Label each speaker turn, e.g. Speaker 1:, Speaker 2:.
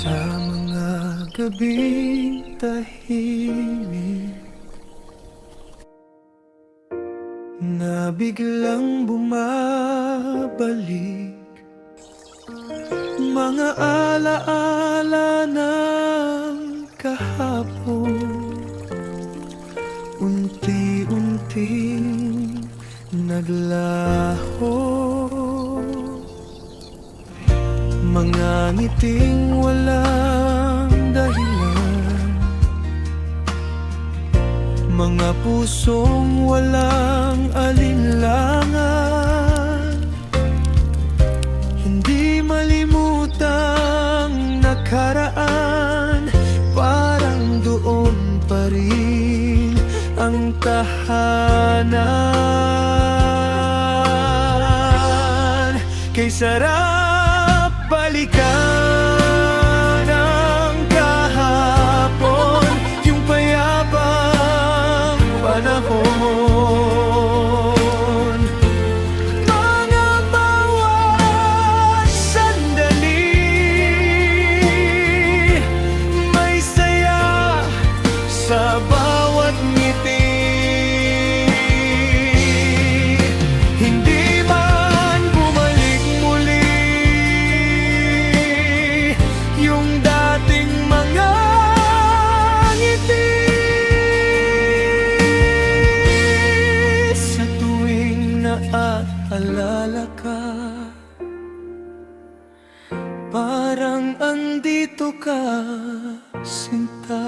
Speaker 1: Sa mga gabing tahimik na biglang bumabalik, mga alaala ng kahapon, unti-unting naglaho. Mga ngiting walang dahilan, mga pusong walang alinlangan, hindi malimutang nakaraan, parang doon pa rin ang tahanan. Kay sarap balikan ang kahapon, yung payapang panahon. Mga bawat sandali, may saya sa bawat ngiti. Hindi man bumalik muli yung dating mga ngiti. Sa tuwing naaalala ka, parang andito ka, sinta.